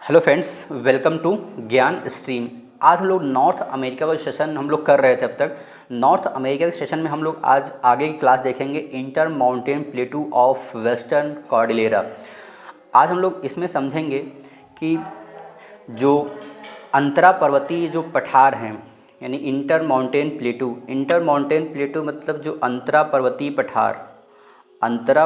Hello friends, welcome to ज्ञान stream. आज हम लोग नॉर्थ अमेरिका का सेशन हम लोग कर रहे थे। अब तक नॉर्थ अमेरिका के सेशन में हम लोग आज आगे की क्लास देखेंगे inter mountain प्लेटू of western Cordillera. आज हम लोग इसमें समझेंगे कि जो अंतरा पर्वतीय जो पठार हैं, यानी इंटर माउंटेन प्लेटू मतलब जो अंतरा पर्वतीय पठार, अंतरा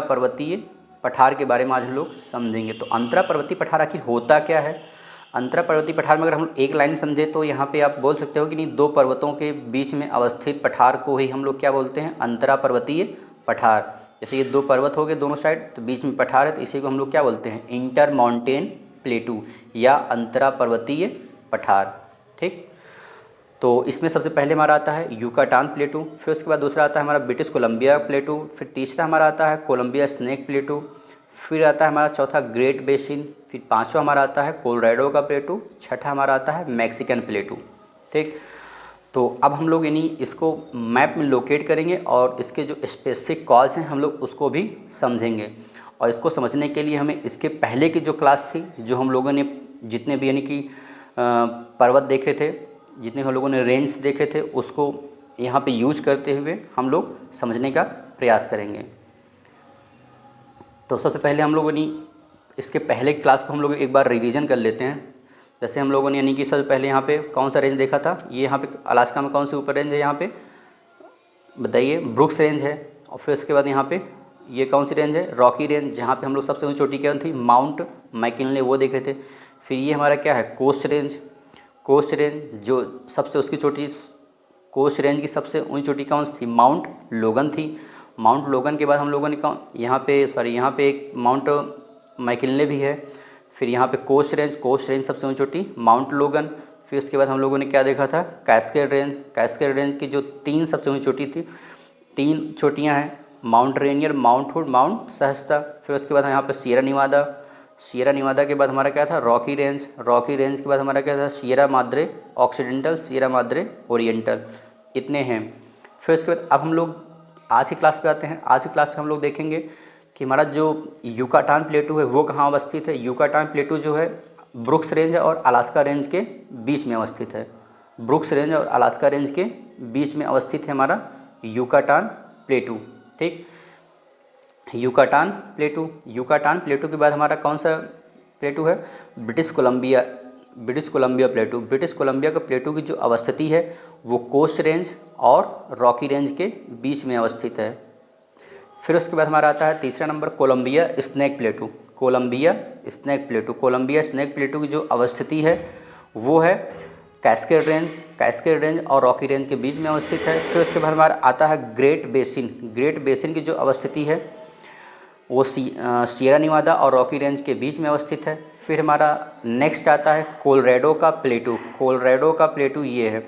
पर्वतीय पठार के बारे में आज हम लोग समझेंगे। तो अंतरा पर्वतीय पठार आखिर होता क्या है? अंतरा पर्वतीय पठार में अगर हम एक लाइन समझे तो यहाँ पे आप बोल सकते हो कि नहीं, दो पर्वतों के बीच में अवस्थित पठार को ही हम लोग क्या बोलते हैं? अंतरा पर्वतीय पठार। जैसे ये दो पर्वत हो गए दोनों साइड, तो बीच में पठार है, तो इसी को हम लोग क्या बोलते हैं? इंटर माउंटेन प्लेटू या अंतरा पर्वतीय पठार। ठीक, तो इसमें सबसे पहले हमारा आता है यूकाटान प्लेटू, फिर उसके बाद दूसरा आता है हमारा ब्रिटिश कोलंबिया प्लेटू, फिर तीसरा हमारा आता है कोलंबिया स्नेक प्लेटू, फिर आता है हमारा चौथा ग्रेट बेसिन, फिर पांचवा हमारा आता है कोलोराडो का प्लेटू, छठा हमारा आता है मैक्सिकन प्लेटू। ठीक, तो अब हम लोग यानी इसको मैप में लोकेट करेंगे और इसके जो स्पेसिफिक कॉज हैं हम लोग उसको भी समझेंगे। और इसको समझने के लिए हमें इसके पहले की जो क्लास थी, जो हम लोगों ने जितने भी यानी कि पर्वत देखे थे, जितने हम लोगों ने रेंज देखे थे, उसको यहाँ पे यूज करते हुए हम लोग समझने का प्रयास करेंगे। तो सबसे पहले हम लोगों ने इसके पहले क्लास को हम लोग एक बार रिवीजन कर लेते हैं। जैसे हम लोगों ने यानी कि सबसे पहले यहाँ पे कौन सा रेंज देखा था? ये यहाँ पे अलास्का में कौन सी ऊपर रेंज है? यहाँ पे बताइए, ब्रुक्स रेंज है। और फिर उसके बाद यहाँ पे ये कौन सी रेंज है? रॉकी रेंज, जहाँ पे हम लोग सबसे ऊँची चोटी क्या थी? माउंट मैकिनले, वो देखे थे। फिर ये हमारा क्या है? कोस्ट रेंज, जो सबसे उसकी चोटी, कोस्ट रेंज की सबसे ऊंची चोटी कौन सी थी? माउंट लोगन थी। माउंट लोगन के बाद हम लोगों ने यहाँ पे एक माउंट मैकिनले भी है। फिर यहाँ पे कोस्ट रेंज सबसे ऊंची चोटी माउंट लोगन। फिर उसके बाद हम लोगों ने क्या देखा था? कैस्केड रेंज की जो तीन सबसे ऊंची चोटी थी, तीन चोटियाँ हैं, Mount Rainier, Mount Hood, Mount Shasta. फिर उसके बाद यहाँ पे सियरा निवादा के बाद हमारा क्या था? रॉकी रेंज के बाद हमारा क्या था? Sierra Madre occidental, Sierra Madre oriental. इतने हैं। फिर उसके बाद अब हम लोग आज की क्लास पे आते हैं। आज की क्लास में हम लोग देखेंगे कि हमारा जो यूकाटान प्लेटू है वो कहाँ अवस्थित है। यूकाटान प्लेटू जो है ब्रुक्स रेंज और अलास्का रेंज के बीच में अवस्थित है। ब्रुक्स रेंज और अलास्का रेंज के बीच में अवस्थित है हमारा यूकाटान प्लेटू। ठीक, यूकाटान प्लेटू के बाद हमारा कौन सा प्लेटू है? British Columbia प्लेटू। ब्रिटिश कोलंबिया का प्लेटू की जो अवस्थिति है वो कोस्ट रेंज और रॉकी रेंज के बीच में अवस्थित है। फिर उसके बाद हमारा आता है तीसरा नंबर कोलंबिया स्नेक प्लेटू की जो अवस्थिति है वो है कैस्केड रेंज और रॉकी रेंज के बीच में अवस्थित है। फिर उसके बाद हमारा आता है ग्रेट बेसिन की जो अवस्थिति है वो सियरा निवादा और रॉकी रेंज के बीच में अवस्थित है। फिर हमारा नेक्स्ट आता है कोलोराडो का प्लेटू ये है।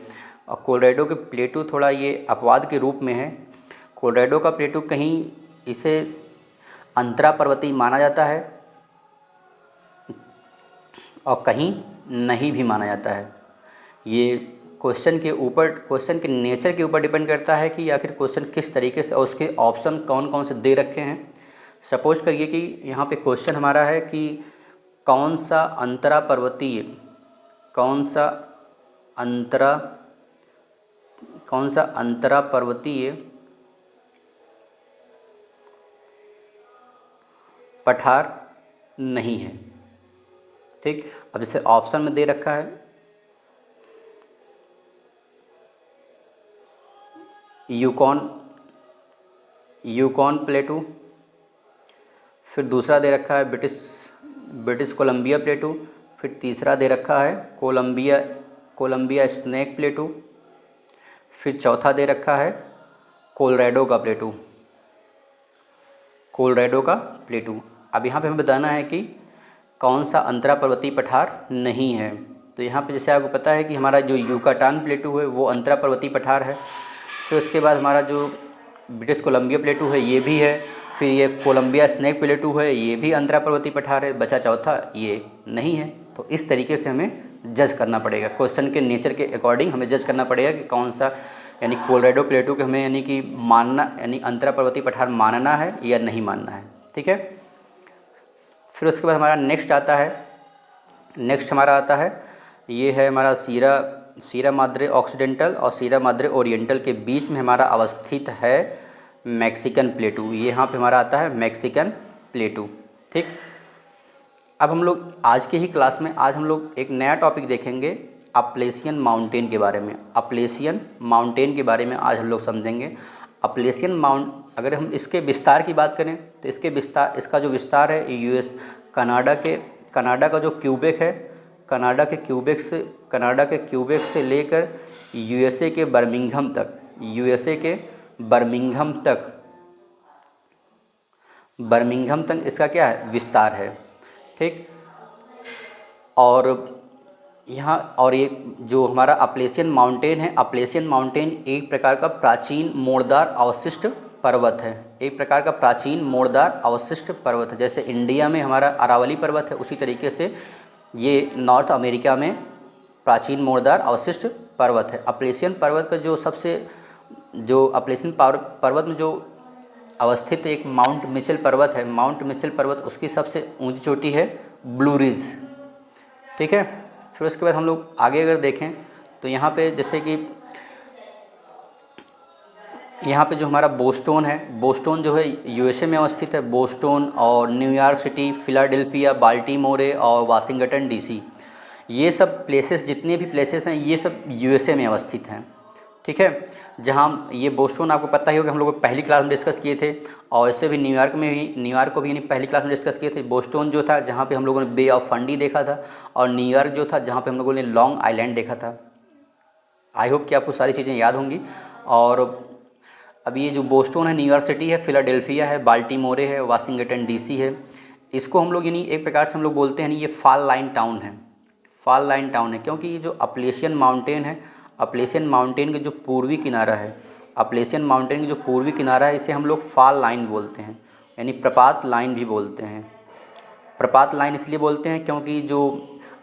और कोलोराडो के प्लेटू थोड़ा ये अपवाद के रूप में है। कोलोराडो का प्लेटू कहीं इसे अंतरा पर्वतीय माना जाता है और कहीं नहीं भी माना जाता है। ये क्वेश्चन के नेचर के ऊपर डिपेंड करता है कि आखिर क्वेश्चन किस तरीके से और उसके ऑप्शन कौन कौन से दे रखे हैं। सपोज करिए कि यहाँ पे क्वेश्चन हमारा है कि कौन सा अंतरा पर्वतीय पठार नहीं है। ठीक, अब जैसे ऑप्शन में दे रखा है यूकॉन प्लेटू, फिर दूसरा दे रखा है ब्रिटिश कोलंबिया प्लेटू, फिर तीसरा दे रखा है कोलंबिया स्नेक प्लेटू, फिर चौथा दे रखा है कोलोराडो का प्लेटू। अब यहाँ पे हमें बताना है कि कौन सा अंतरा पर्वतीय पठार नहीं है। तो यहाँ पे जैसे आपको पता है कि हमारा जो यूकाटान प्लेटू है वो अंतरा पर्वतीय पठार है। फिर उसके बाद हमारा जो ब्रिटिश कोलंबिया प्लेटू है ये भी है। फिर ये कोलंबिया स्नेक प्लेटू है, ये भी अंतरा पर्वतीय पठार है। बचा चौथा, ये नहीं है। तो इस तरीके से हमें जज करना पड़ेगा, क्वेश्चन के नेचर के अकॉर्डिंग हमें जज करना पड़ेगा कि कौन सा, यानी कोलोराडो प्लेटू के हमें यानी कि मानना, यानी अंतरा पर्वतीय पठार मानना है या नहीं मानना है। ठीक है। फिर उसके बाद हमारा नेक्स्ट आता है, नेक्स्ट हमारा आता है, ये है हमारा सीरा माद्रे ऑक्सीडेंटल और सीरा माद्रे ओरिएंटल के बीच में हमारा अवस्थित है मैक्सिकन प्लेटू। ये यहाँ पे हमारा आता है मैक्सिकन प्लेटू। ठीक, अब हम लोग आज के ही क्लास में आज हम लोग एक नया टॉपिक देखेंगे, अपलेशियन माउंटेन के बारे में। अपलेशियन माउंटेन के बारे में आज हम लोग समझेंगे। अपलेशियन अगर हम इसके विस्तार की बात करें तो इसका जो विस्तार है यूएस कनाडा का जो क्यूबेक है, कनाडा के क्यूबेक से लेकर यूएसए के बर्मिंघम तक इसका क्या है, विस्तार है। ठीक, और ये जो हमारा अपलेशियन माउंटेन है, अपलेशियन माउंटेन एक प्रकार का प्राचीन मोड़दार अवशिष्ट पर्वत है। जैसे इंडिया में हमारा अरावली पर्वत है, उसी तरीके से ये नॉर्थ अमेरिका में प्राचीन मोड़दार अवशिष्ट पर्वत है। अपलेशियन पर्वत का अपलेशियन पर्वत में जो अवस्थित एक माउंट मिचेल पर्वत है, माउंट मिचेल पर्वत उसकी सबसे ऊंची चोटी है ब्लू रिज। ठीक है, फिर उसके बाद हम लोग आगे अगर देखें तो यहाँ पे जैसे कि यहाँ पे जो हमारा बोस्टन है, बोस्टन जो है यूएसए में अवस्थित है। बोस्टन और न्यूयॉर्क सिटी, फिलाडेल्फिया, बाल्टीमोरे और वाशिंगटन डीसी, ये सब प्लेसेस, जितने भी प्लेसेस हैं ये सब यूएसए में अवस्थित हैं। ठीक है, जहाँ ये बोस्टन आपको पता ही होगा, हम लोग पहली क्लास में डिस्कस किए थे, और ऐसे भी न्यूयॉर्क को भी यानी पहली क्लास में डिस्कस किए थे। बोस्टन जो था जहाँ पे हम लोगों ने बे ऑफ फंडी देखा था, और न्यूयॉर्क जो था जहाँ पे हम लोगों ने लॉन्ग आइलैंड देखा था। आई होप कि आपको सारी चीज़ें याद होंगी। और अब ये जो बोस्टन है, न्यूयॉर्क सिटी है, फिलाडेल्फिया है, बाल्टीमोरे है, वाशिंगटन डीसी है, इसको हम लोग यानी एक प्रकार से हम लोग बोलते हैं ये फॉल लाइन टाउन है, क्योंकि ये जो अपलेशियन माउंटेन है, अपलेशियन माउंटेन के जो पूर्वी किनारा है, इसे हम लोग फॉल लाइन बोलते हैं, यानी प्रपात लाइन भी बोलते हैं। प्रपात लाइन इसलिए बोलते हैं क्योंकि जो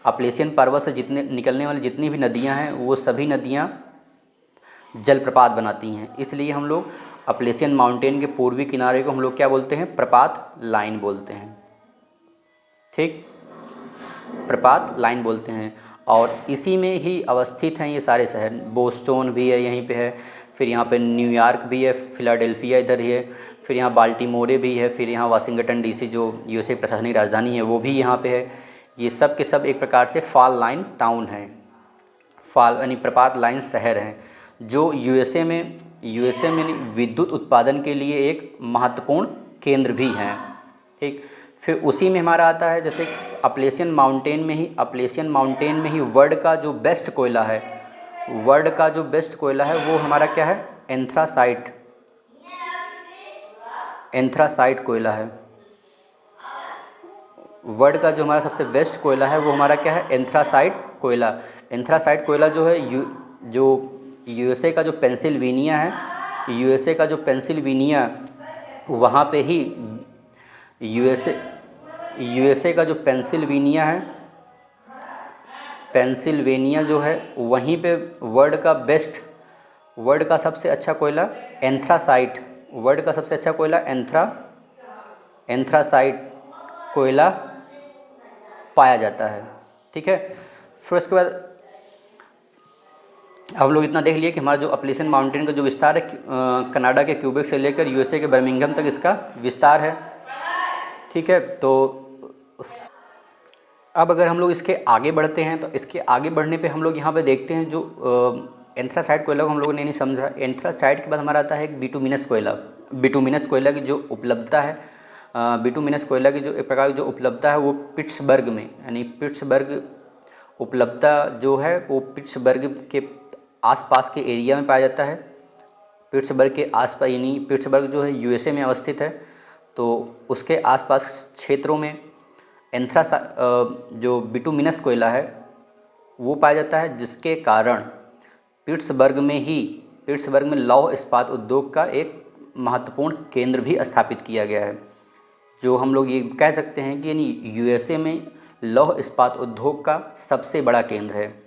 अपलेशियन पर्वत से निकलने वाली जितनी भी नदियां हैं, वो सभी नदियां जलप्रपात बनाती हैं। इसलिए हम लोग अपलेशियन माउंटेन के पूर्वी किनारे को हम लोग क्या बोलते हैं, प्रपात लाइन बोलते हैं। ठीक, प्रपात लाइन बोलते हैं, और इसी में ही अवस्थित हैं ये सारे शहर। बोस्टन भी है यहीं पे है, फिर यहाँ पे न्यूयॉर्क भी है, फिलाडेल्फिया इधर ही है, फिर यहाँ बाल्टीमोरे भी है, फिर यहाँ वाशिंगटन डीसी जो यूएसए प्रशासनिक राजधानी है वो भी यहाँ पे है। ये सब के सब एक प्रकार से फॉल लाइन टाउन है, फॉल यानी प्रपात लाइन शहर हैं, जो यूएसए में विद्युत उत्पादन के लिए एक महत्वपूर्ण केंद्र भी हैं। ठीक, फिर उसी में हमारा आता है जैसे अपलेशियन माउंटेन में ही वर्ल्ड का जो बेस्ट कोयला है वो हमारा क्या है, एंथ्रासाइट कोयला है। वर्ल्ड का जो हमारा सबसे बेस्ट कोयला है वो हमारा क्या है, एंथ्रासाइट कोयला जो है जो यूएसए का जो पेंसिल्वेनिया वहाँ पे ही यूएसए का जो पेंसिल्वेनिया जो है वहीं पे वर्ल्ड का सबसे अच्छा कोयला एंथ्रासाइट कोयला पाया जाता है। ठीक है, फिर उसके बाद हम लोग इतना देख लिए कि हमारा जो अपलेशियन माउंटेन का जो विस्तार है, कनाडा के क्यूबेक से लेकर यूएसए के बर्मिंघम तक इसका विस्तार है। ठीक है, तो अब अगर हम लोग इसके आगे बढ़ते हैं तो इसके आगे बढ़ने पे हम लोग यहाँ पे देखते हैं जो एंथ्रासाइट कोयला को हम लोगों ने नहीं समझा। एंथ्रासाइट के बाद हमारा आता है एक बिटुमिनस कोयला की जो उपलब्धता है, बिटुमिनस कोयला की जो एक प्रकार की जो उपलब्धता है वो पिट्सबर्ग में, यानी पिट्सबर्ग उपलब्धता जो है वो पिट्सबर्ग के आसपास के एरिया में पाया जाता है। पिट्सबर्ग के आसपास, यानी पिट्सबर्ग जो है यूएसए में अवस्थित है, तो उसके आसपास क्षेत्रों में जो बिटुमिनस कोयला है वो पाया जाता है, जिसके कारण पिट्सबर्ग में लौह इस्पात उद्योग का एक महत्वपूर्ण केंद्र भी स्थापित किया गया है। जो हम लोग ये कह सकते हैं कि यानी यूएसए में लौह इस्पात उद्योग का सबसे बड़ा केंद्र है।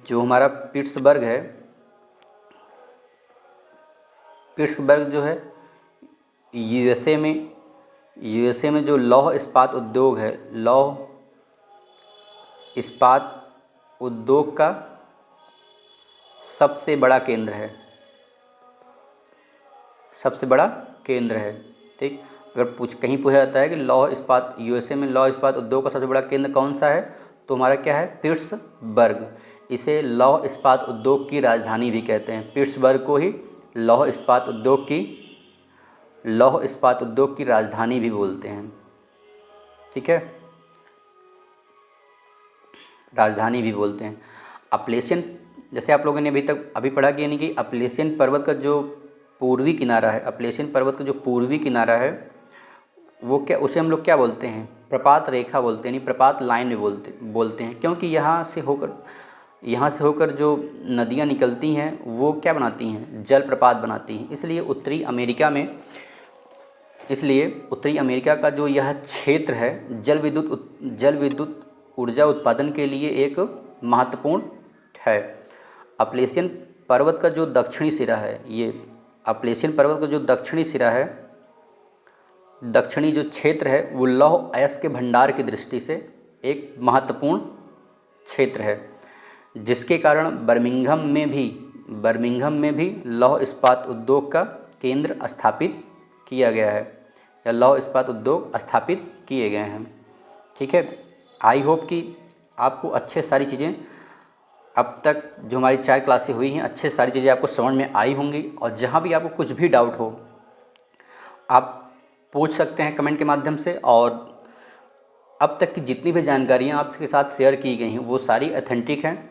जो हमारा पिट्सबर्ग जो है यूएसए में यूएसए में जो लौह इस्पात उद्योग है, लौह इस्पात उद्योग का सबसे बड़ा केंद्र है, सबसे बड़ा केंद्र है। ठीक, अगर कहीं पूछा जाता है कि लौह इस्पात, यूएसए में लौह इस्पात उद्योग का सबसे बड़ा केंद्र कौन सा है, तो हमारा क्या है, पिट्सबर्ग। इसे लौह इस्पात उद्योग की राजधानी भी कहते हैं। पिट्सबर्ग को ही लौह इस्पात उद्योग की राजधानी भी बोलते हैं। ठीक है, राजधानी भी बोलते हैं। अपलेशियन, जैसे आप लोगों ने अभी पढ़ा कि यानी कि अपलेशियन पर्वत का जो पूर्वी किनारा है, अपलेशियन पर्वत का जो पूर्वी किनारा है वो क्या, उसे हम लोग क्या बोलते हैं, प्रपात रेखा बोलते हैं, यानी प्रपात लाइन में बोलते हैं। क्योंकि यहाँ से होकर जो नदियाँ निकलती हैं वो क्या बनाती हैं, जलप्रपात बनाती हैं। इसलिए उत्तरी अमेरिका का जो यह क्षेत्र है जल विद्युत ऊर्जा उत्पादन के लिए एक महत्वपूर्ण है। अपलेशियन पर्वत का जो दक्षिणी सिरा है, ये अपलेशियन पर्वत का जो दक्षिणी सिरा है, दक्षिणी जो क्षेत्र है वो लौह अयस्क के भंडार की दृष्टि से एक महत्वपूर्ण क्षेत्र है, जिसके कारण बर्मिंघम में भी लौह इस्पात उद्योग का केंद्र स्थापित किया गया है, या लौह इस्पात उद्योग स्थापित किए गए हैं। ठीक है, आई होप कि आपको अच्छे सारी चीज़ें, अब तक जो हमारी 4 क्लासें हुई हैं, अच्छे सारी चीज़ें आपको समझ में आई होंगी। और जहाँ भी आपको कुछ भी डाउट हो आप पूछ सकते हैं कमेंट के माध्यम से। और अब तक की जितनी भी जानकारियाँ आपके साथ शेयर की गई हैं वो सारी ऑथेंटिक हैं,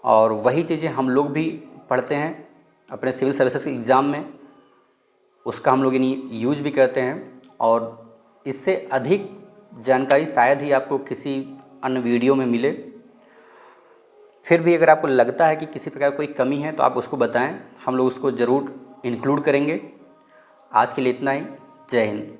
और वही चीज़ें हम लोग भी पढ़ते हैं अपने सिविल सर्विसेज के एग्ज़ाम में, उसका हम लोग यूज भी करते हैं। और इससे अधिक जानकारी शायद ही आपको किसी अन्य वीडियो में मिले। फिर भी अगर आपको लगता है कि किसी प्रकार कोई कमी है तो आप उसको बताएं, हम लोग उसको ज़रूर इंक्लूड करेंगे। आज के लिए इतना ही। जय हिंद।